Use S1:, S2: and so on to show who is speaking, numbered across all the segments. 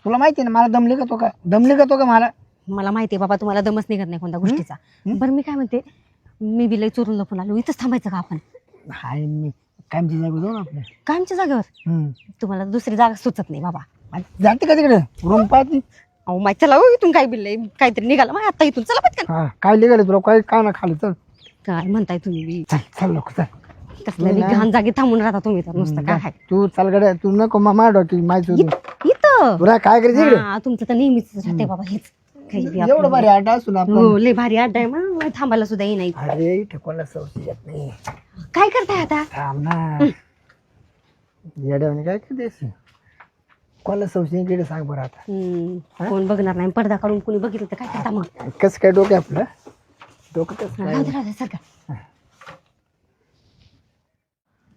S1: तुला माहिती ना मला दमले का तो का मला
S2: मला माहितीये बाबा तुम्हाला दमच निघत नाही कोणत्या गोष्टीचा. बरं मी काय म्हणते, मी बिलई चोरून लपून आलो, इथंच थांबायचं का आपण?
S1: हाय मी कायमची जागा जाऊ ना आपल्या.
S2: कायमच्या जागेवर? तुम्हाला दुसरी जागा सुचत नाही बाबा.
S1: जाते का तिकडे रूम पाहती?
S2: अहो माहिती, चला हो इथून, काय बिलई काहीतरी निघाला माहिती आता इथून, चला पटकन.
S1: हा काय निघाले तुला काय ना खाली चल
S2: काय म्हणताय तुम्ही?
S1: चल लोक चल.
S2: कसल्या घाण जागी थांबून राहता तुम्ही तर नुसतं. काय आहे
S1: तू चाल गड्या तू नको मा डोकी माहिती होती
S2: इथं?
S1: तुला काय करायचं इकडे?
S2: हा, तुमचं तर नेहमीच राहते बाबा हेच. काही बी
S1: एवढं भारी आटा असून आपण
S2: हो लय भारी अड्डा आहे, मग थांबायला सुद्धा ये नाही.
S1: अरे इथे कोणाला सवशी येत नाही.
S2: काय करताय आता?
S1: थांब ना येड्याने काय करते कोणाला सवशी इकडे सांग बरं आता.
S2: कोण बघणार नाही, पडदा काढून कोणी बघितलं तर काय करता मग?
S1: कसं काय डोकं आपलं डोकं कसं काय?
S2: राहू दे, राहू दे, सारखं.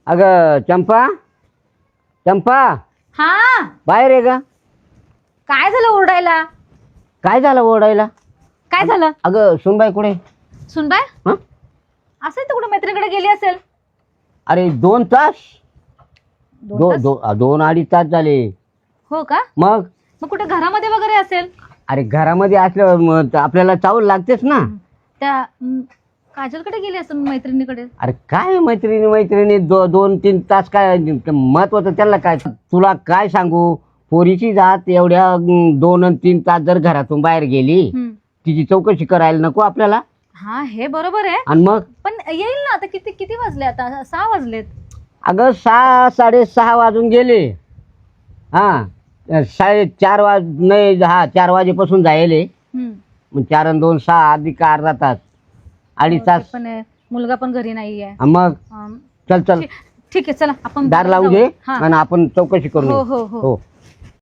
S3: अगं चंपा चंपा
S4: हा
S3: बाहेर आहे का?
S4: काय झालं ओरडायला?
S3: काय झालं ओरडायला?
S4: काय झालं?
S3: अगं सुनबाई कुठे?
S4: सुनबाय
S3: हं?
S4: असेल तर कुठे मैत्रिणीकडे गेली असेल.
S3: अरे 2 तास
S4: दोन तास?
S3: 2-2.5 तास झाले.
S4: हो का?
S3: मग
S4: मग कुठे घरामध्ये वगैरे असेल.
S3: अरे घरामध्ये असल्यावर मग आपल्याला चावल लागतेच ना.
S4: त्या काजलकडे गेली असेल मैत्रिणीकडे.
S3: अरे काय मैत्रिणी 2-3 तास काय महत्वाचं त्याला काय? तुला काय सांगू, पोरीची जात एवढ्या 2 आणि 3 तास जर घरातून बाहेर गेली, तिची चौकशी करायला नको आपल्याला?
S4: हा हे बरोबर आहे,
S3: आणि मग
S4: पण येईल ना. आता किती किती वाजले? आता 6 वाजलेत.
S3: अगं 6-6:30 वाजून गेले. हा 4:30 नाही, 4 वाजेपासून जायले. मग 4 आणि 2 6 अधिक अर्धा तास, 2.5 तास.
S4: पण आहे, मुलगा पण घरी नाहीये.
S3: मग चल
S4: ठीक आहे, चला आपण
S3: दार लावून घे
S4: हा.
S3: आणि आपण चौकशी करू.
S4: हो हो हो.